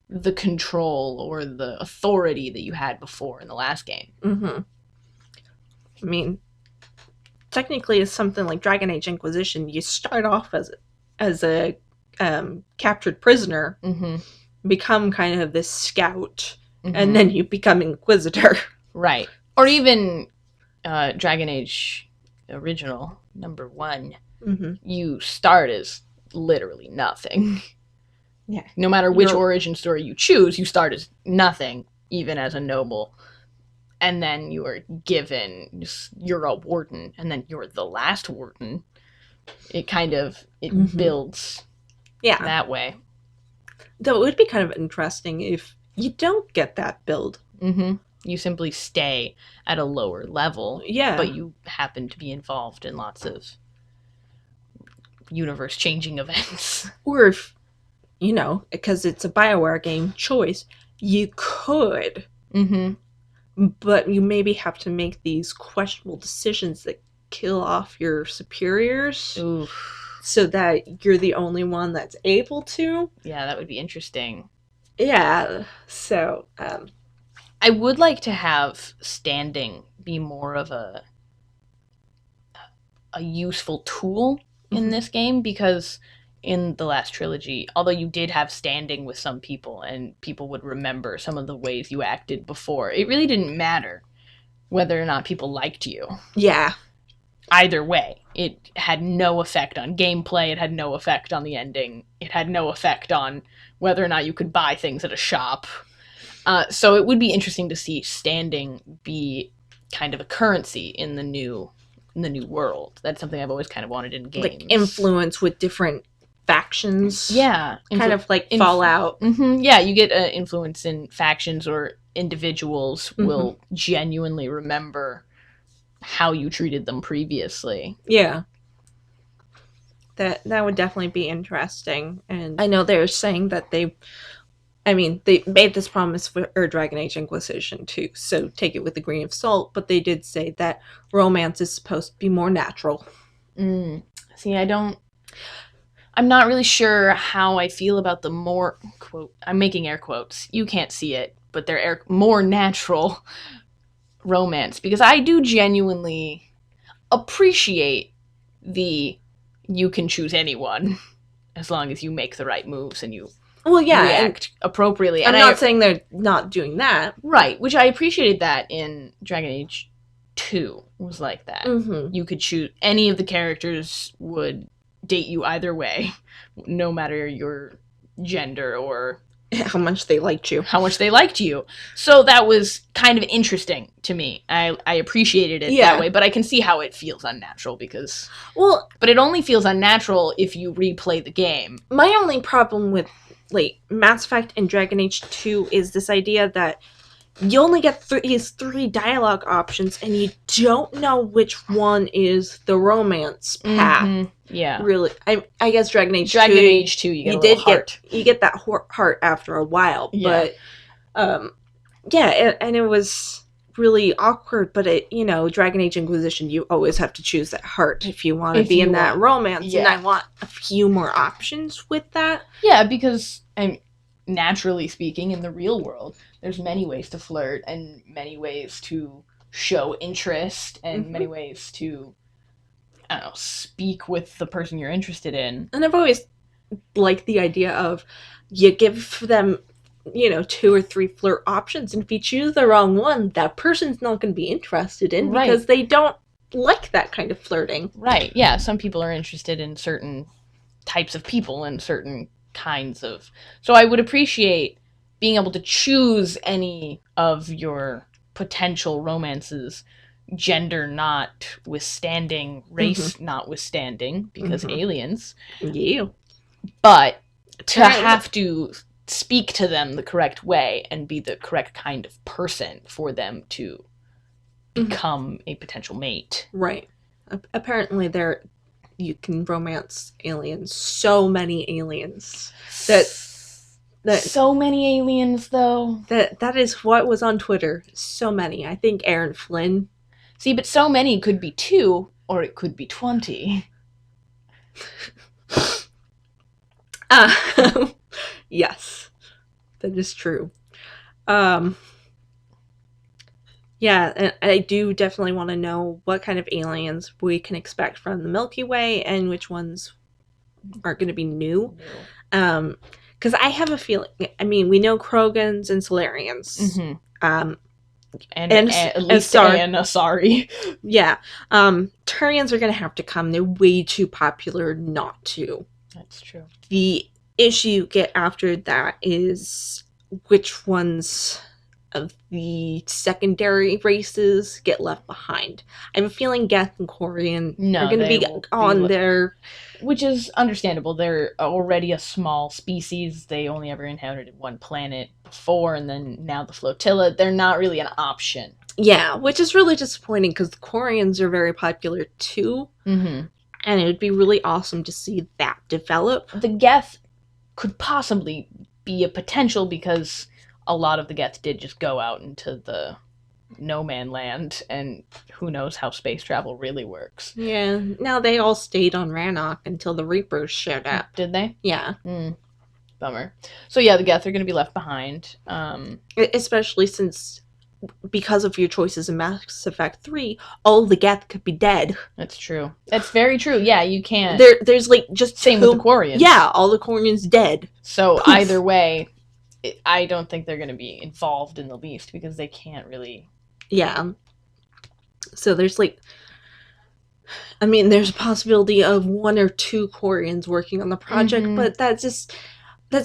the control or the authority that you had before in the last game. I mean, technically, it's something like Dragon Age Inquisition. You start off as a captured prisoner, become kind of this scout, and then you become Inquisitor. Right. Or even Dragon Age Original, number 1. You start as literally nothing. Yeah. No matter which origin story you choose, you start as nothing, even as a noble. And then you are given, you're a warden, and then you're the last warden. It kind of, builds that way. Though it would be kind of interesting if you don't get that build. You simply stay at a lower level, but you happen to be involved in lots of universe-changing events. Or if, because it's a BioWare game choice, you could. But you maybe have to make these questionable decisions that kill off your superiors. Oof. So that you're the only one that's able to. Yeah, that would be interesting. Yeah, so... I would like to have standing be more of a useful tool in this game, because in the last trilogy, although you did have standing with some people and people would remember some of the ways you acted before, it really didn't matter whether or not people liked you. Yeah. Either way, it had no effect on gameplay, it had no effect on the ending, it had no effect on whether or not you could buy things at a shop. So it would be interesting to see standing be kind of a currency in the new world. That's something I've always kind of wanted in games. Like influence with different factions. Yeah. Kind of like Fallout. Yeah, you get influence in factions, or individuals will genuinely remember how you treated them previously. Yeah. That would definitely be interesting. And I know they're saying that they made this promise for Dragon Age Inquisition too, so take it with a grain of salt, but they did say that romance is supposed to be more natural. See, I'm not really sure how I feel about the more, quote, I'm making air quotes, you can't see it, but they're more natural romance, because I do genuinely appreciate you can choose anyone as long as you make the right moves and you react appropriately. I'm not saying they're not doing that. Right, which I appreciated that in Dragon Age 2 was like that. You could choose, any of the characters would date you either way, no matter your gender or how much they liked you. So that was kind of interesting to me. I appreciated it that way, but I can see how it feels unnatural but it only feels unnatural if you replay the game. My only problem with like Mass Effect and Dragon Age 2 is this idea that you only get these three dialogue options, and you don't know which one is the romance path. Mm-hmm. Yeah. Really, I guess Dragon Age Dragon 2, Age 2, you get a little heart. You get that heart after a while, Yeah. but and it was really awkward. But Dragon Age Inquisition, you always have to choose that heart if you want to be in that romance, yeah. and I want a few more options with that. Yeah, because naturally speaking, in the real world, there's many ways to flirt and many ways to show interest and many ways to, I don't know, speak with the person you're interested in. And I've always liked the idea of you give them, 2 or 3 flirt options, and if you choose the wrong one, that person's not going to be interested in because they don't like that kind of flirting. Right, yeah. Some people are interested in certain types of people and certain kinds of... So I would appreciate being able to choose any of your potential romances, gender notwithstanding, race notwithstanding, because aliens. Yeah. But to have to speak to them the correct way and be the correct kind of person for them to become a potential mate. Right. Apparently you can romance aliens. So many aliens. That so many aliens, though. That is what was on Twitter. So many. I think Aaron Flynn. See, but so many could be 2, or it could be 20. Yes, that is true. Yeah, and I do definitely want to know what kind of aliens we can expect from the Milky Way and which ones are going to be new. Because I have a feeling, I mean, we know Krogans and Solarians. And at least Asari. Yeah. Turians are going to have to come. They're way too popular not to. That's true. The issue you get after that is which ones of the secondary races get left behind. I have a feeling Geth and Quarian are going to be on there. Which is understandable. They're already a small species. They only ever inhabited one planet before, and then now the flotilla. They're not really an option. Yeah, which is really disappointing because the Quarians are very popular too. And it would be really awesome to see that develop. The Geth could possibly be a potential because a lot of the Geth did just go out into the no man land, and who knows how space travel really works. Yeah, now they all stayed on Rannoch until the Reapers showed up. Did they? Yeah. Bummer. So yeah, the Geth are going to be left behind. Especially since, because of your choices in Mass Effect 3, all the Geth could be dead. That's true. That's very true. Yeah, you can't... There's like just... Same with the Quarians. Yeah, all the Quarians dead. So either way, I don't think they're going to be involved in the least because they can't really... Yeah. So there's like... I mean, there's a possibility of 1 or 2 Quarians working on the project, but that's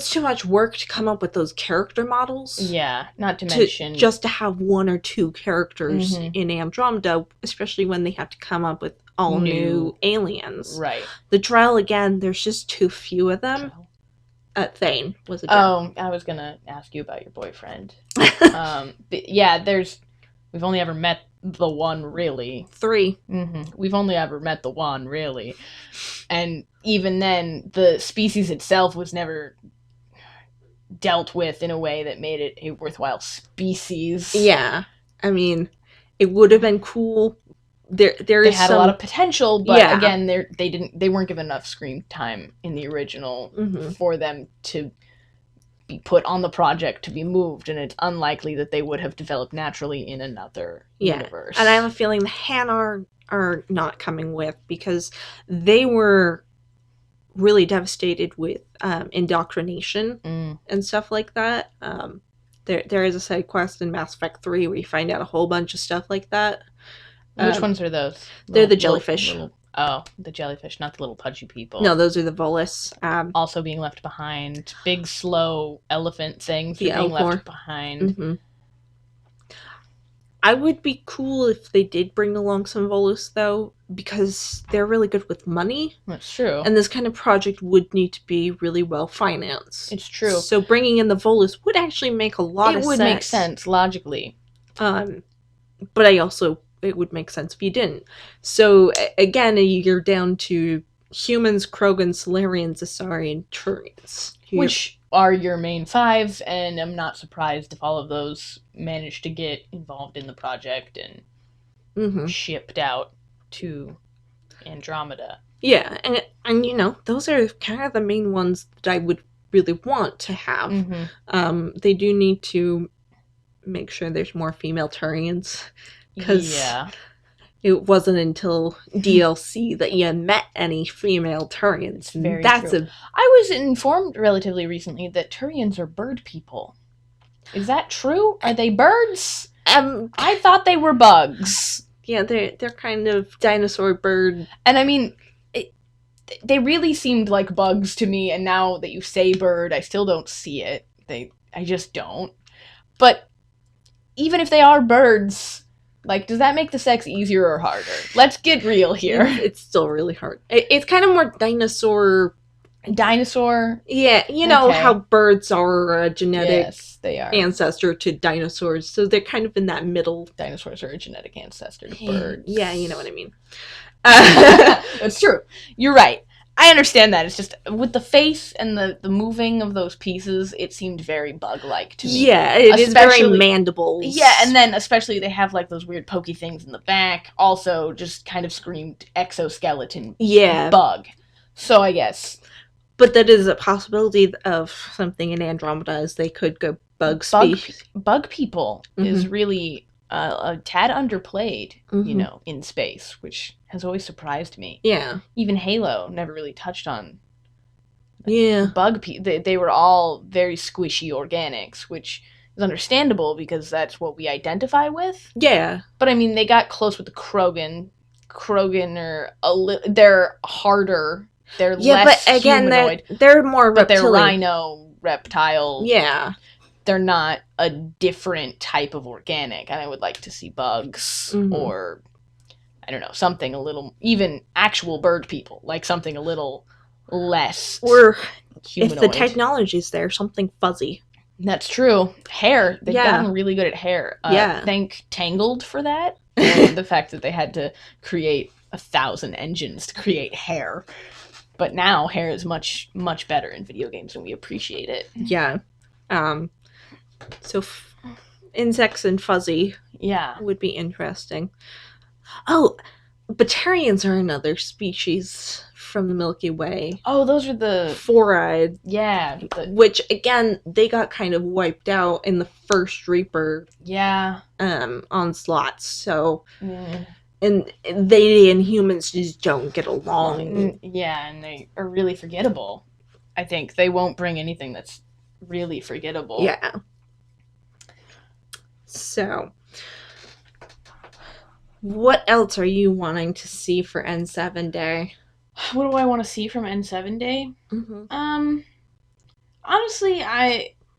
too much work to come up with those character models. Yeah, not to mention... Just to have 1 or 2 characters in Andromeda, especially when they have to come up with all new aliens. Right. The Drell, again, there's just too few of them. Thane was a Drell. Oh, I was going to ask you about your boyfriend. Yeah, we've only ever met the one, really. 3. We've only ever met the one, really. And even then, the species itself was never dealt with in a way that made it a worthwhile species. Yeah. I mean, it would have been cool. They had a lot of potential, but again, they weren't given enough screen time in the original for them to be put on the project to be moved, and it's unlikely that they would have developed naturally in another universe. And I have a feeling the Hanar are not coming with because they were really devastated with indoctrination and stuff like that. There is a side quest in Mass Effect 3 where you find out a whole bunch of stuff like that. Which ones are those? They're the jellyfish. The jellyfish, not the little pudgy people. No, those are the Volus. Also being left behind. Big, slow elephant things being left behind. I would be cool if they did bring along some Volus, though, because they're really good with money. That's true. And this kind of project would need to be really well financed. It's true. So bringing in the Volus would actually make a lot of sense. It would make sense, logically. But it would make sense if you didn't. So, again, you're down to humans, Krogans, Solarians, Asari, and Turians. Which are your main 5, and I'm not surprised if all of those manage to get involved in the project and shipped out to Andromeda. Yeah, and you know, those are kind of the main ones that I would really want to have. They do need to make sure there's more female Turians, because it wasn't until DLC that you met any female Turians. Very true. I was informed relatively recently that Turians are bird people. Is that true? Are they birds? I thought they were bugs. Yeah, they're kind of dinosaur bird. And I mean, they really seemed like bugs to me, and now that you say bird, I still don't see it. I just don't. But even if they are birds, like, does that make the sex easier or harder? Let's get real here. It's still really hard. It's kind of more dinosaur. Yeah, you know how birds are a genetic they are. ancestor to dinosaurs, so they're kind of in that middle. Dinosaurs are a genetic ancestor to birds. Yeah, you know what I mean. That's true. You're right. I understand that. It's just with the face and the moving of those pieces, it seemed very bug-like to me. Yeah, it is very mandibles. Yeah, and then especially they have like those weird pokey things in the back. Also, just kind of screamed exoskeleton bug. So I guess. But that is a possibility of something in Andromeda, as they could go bug species. Bug people is really a tad underplayed, you know, in space, which has always surprised me. Yeah. Even Halo never really touched on bug people. They were all very squishy organics, which is understandable because that's what we identify with. Yeah. But I mean, they got close with the Krogan. Krogan are they're harder. They're less but again, humanoid. They're more reptilian. But they're rhino, reptile. Yeah. They're not a different type of organic, and I would like to see bugs or, I don't know, something a little, even actual bird people, like something a little less or humanoid. If the technology's there, something fuzzy. That's true. Hair. They've gotten really good at hair. Thank Tangled for that. And the fact that they had to create 1,000 engines to create hair. But now hair is much, much better in video games, and we appreciate it. Yeah. So insects and fuzzy would be interesting. Oh, Batarians are another species from the Milky Way. Oh, those are the... Four-eyed. Yeah. Which, again, they got kind of wiped out in the first Reaper onslaught, so... And they and humans just don't get along. Yeah, and they are really forgettable. I think they won't bring anything that's really forgettable. Yeah. So, what else are you wanting to see for N7 Day? What do I want to see from N7 Day? Honestly,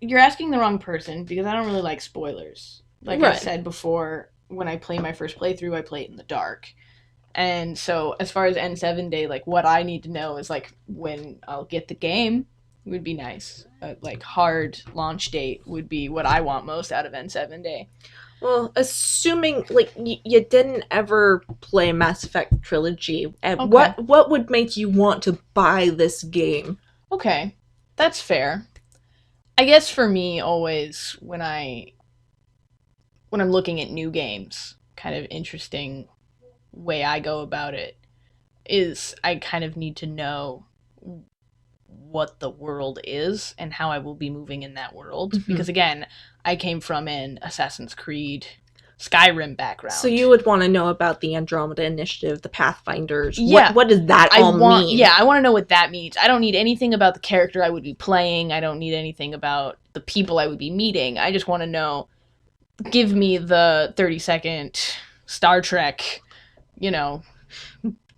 you're asking the wrong person because I don't really like spoilers. Like I said before, when I play my first playthrough, I play it in the dark. And so as far as N7 Day, like what I need to know is like when I'll get the game would be nice. Like hard launch date would be what I want most out of N7 Day. Well, assuming like you didn't ever play Mass Effect Trilogy, what would make you want to buy this game? Okay, that's fair. I guess for me, always when I'm looking at new games, kind of interesting way I go about it is I kind of need to know what the world is and how I will be moving in that world. Because again, I came from an Assassin's Creed Skyrim background. So you would want to know about the Andromeda Initiative, the Pathfinders. Yeah. What does that all mean? Yeah, I want to know what that means. I don't need anything about the character I would be playing. I don't need anything about the people I would be meeting. I just want to know, give me the 30-second Star Trek,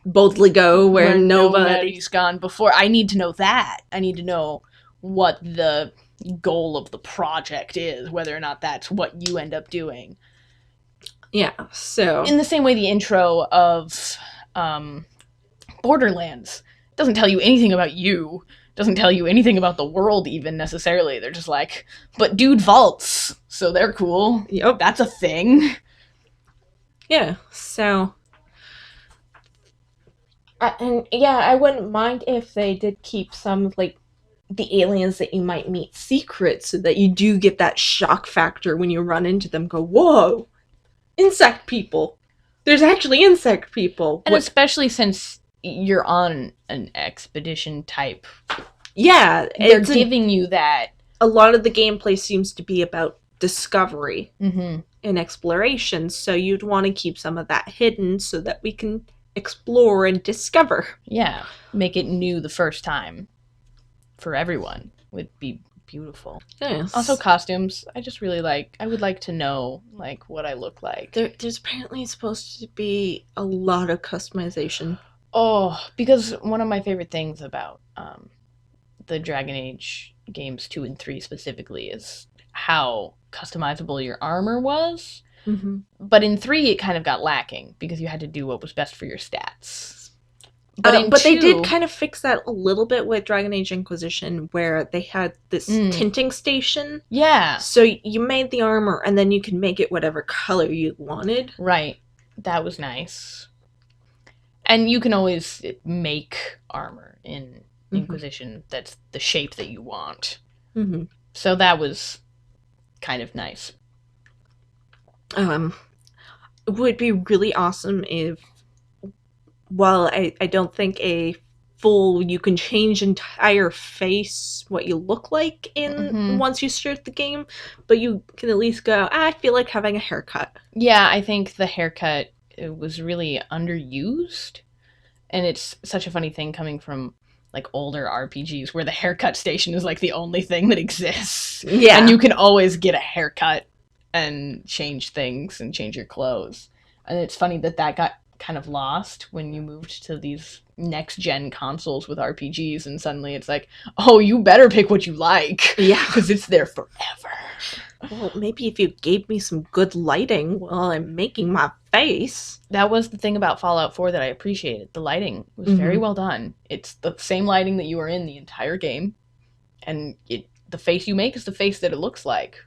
boldly go where nobody's gone before. I need to know that. I need to know what the goal of the project is, whether or not that's what you end up doing. Yeah, so In the same way the intro of Borderlands doesn't tell you anything about you, doesn't tell you anything about the world even necessarily. They're just like, but dude vaults, so they're cool. yep. That's a thing. Yeah, so and yeah, I wouldn't mind if they did keep some of like the aliens that you might meet secret so that you do get that shock factor when you run into them. Go, whoa, insect people. There's actually insect people. And especially since you're on an expedition type, Yeah, they're giving you that. A lot of the gameplay seems to be about discovery Mm-hmm. and exploration, so you'd want to keep some of that hidden so that we can explore and discover. Yeah, make it new the first time for everyone would be beautiful. Yes. Also costumes. I just really I would like to know like what I look like. There's apparently supposed to be a lot of customization. Oh, because one of my favorite things about the Dragon Age games 2 and 3 specifically is how customizable your armor was. Mm-hmm. But in 3 it kind of got lacking because you had to do what was best for your stats. But they did kind of fix that a little bit with Dragon Age Inquisition, where they had this tinting station. Yeah. So you made the armor, and then you could make it whatever color you wanted. Right. That was nice. And you can always make armor in Inquisition that's the shape that you want. Mm-hmm. So that was kind of nice. It would be really awesome if, while I don't think a full, you can change entire face what you look like in once you start the game, but you can at least go, I feel like having a haircut. Yeah, I think the haircut was really underused, and it's such a funny thing coming from like older RPGs where the haircut station is like the only thing that exists. Yeah. And you can always get a haircut and change things and change your clothes. And it's funny that got kind of lost when you moved to these next gen consoles with RPGs, and suddenly it's like, oh, you better pick what you like. Yeah. Because it's there forever. Well, maybe if you gave me some good lighting while I'm making my face. That was the thing about Fallout 4 that I appreciated. The lighting was very well done. It's the same lighting that you are in the entire game, and the face you make is the face that it looks like.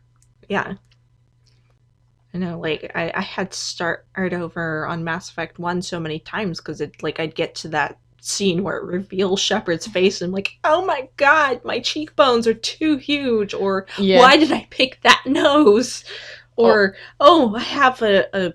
Yeah. I know, like, I had to start over on Mass Effect 1 so many times because I'd get to that scene where it reveals Shepard's face and I'm like, oh my god, my cheekbones are too huge, or why did I pick that nose, or I have a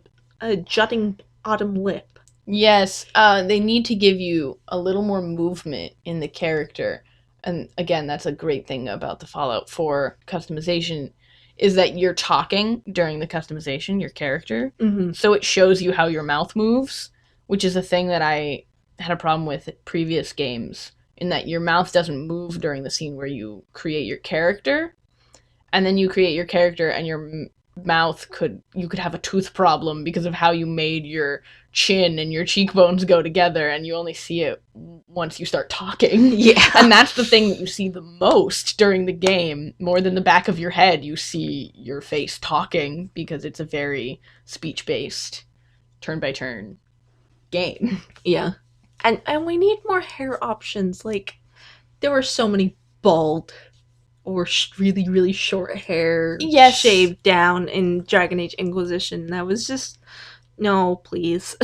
jutting bottom lip. Yes, they need to give you a little more movement in the character, and again, that's a great thing about the Fallout 4 customization, is that you're talking during the customization, your character, so it shows you how your mouth moves, which is a thing that I had a problem with previous games, in that your mouth doesn't move during the scene where you create your character, and then you create your character and your mouth you could have a tooth problem because of how you made your chin and your cheekbones go together, and you only see it once you start talking. Yeah. And that's the thing that you see the most during the game. More than the back of your head, you see your face talking, because it's a very speech-based, turn-by-turn game. Yeah. And we need more hair options. Like, there were so many bald or really, really short hair shaved down in Dragon Age Inquisition. That was just, no, please.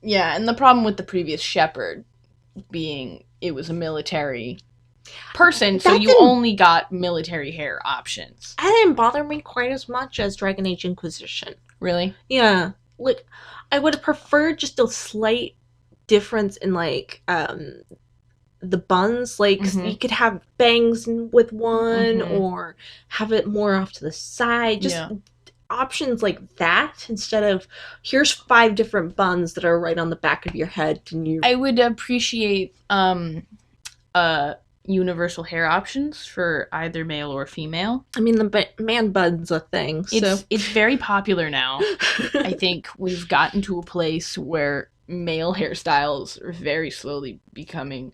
Yeah, and the problem with the previous Shepard being it was a military person, so you only got military hair options. That didn't bother me quite as much as Dragon Age Inquisition. Really? Yeah. Like, I would have preferred just a slight difference in, like, the buns. Like, you could have bangs with one, or have it more off to the side. Just options like that, instead of, here's 5 different buns that are right on the back of your head. I would appreciate universal hair options for either male or female. I mean, the man bun's a thing, so it's very popular now. I think we've gotten to a place where male hairstyles are very slowly becoming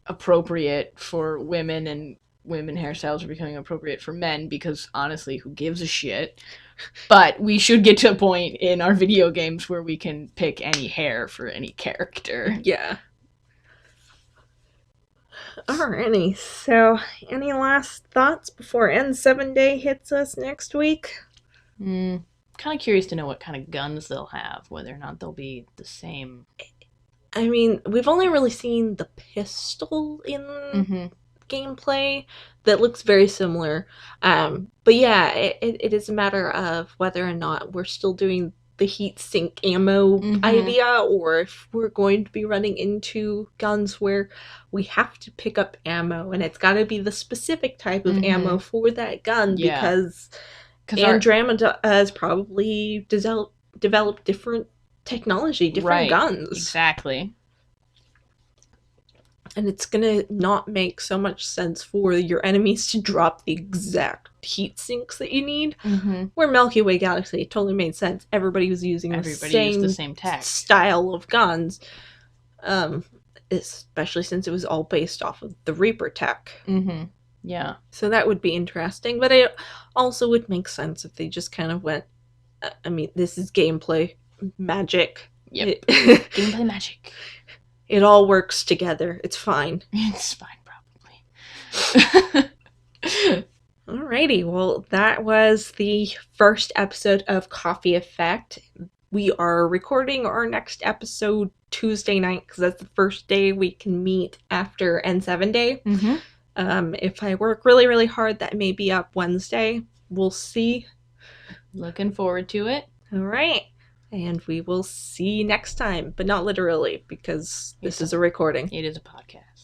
appropriate for women, and women hairstyles are becoming appropriate for men because honestly, who gives a shit? But we should get to a point in our video games where we can pick any hair for any character. Yeah. Alrighty, so any last thoughts before N7 Day hits us next week? Kind of curious to know what kind of guns they'll have, whether or not they'll be the same. I mean, we've only really seen the pistol in gameplay that looks very similar. But yeah, it is a matter of whether or not we're still doing the heat sink ammo idea, or if we're going to be running into guns where we have to pick up ammo, and it's got to be the specific type of ammo for that gun, because Andromeda has probably developed different technology, different guns. Exactly. And it's gonna not make so much sense for your enemies to drop the exact heat sinks that you need. Where Milky Way Galaxy, it totally made sense. Everybody was using the same tech style of guns. Especially since it was all based off of the Reaper tech. Yeah. So that would be interesting. But it also would make sense if they just kind of went, I mean, this is gameplay magic. Yep. Gameplay magic. It all works together. It's fine. It's fine, probably. Alrighty, well, that was the first episode of Coffee Effect. We are recording our next episode Tuesday night, because that's the first day we can meet after N7 Day. If I work really, really hard, that may be up Wednesday. We'll see. Looking forward to it. Alright. And we will see you next time, but not literally, because this is a recording. It is a podcast.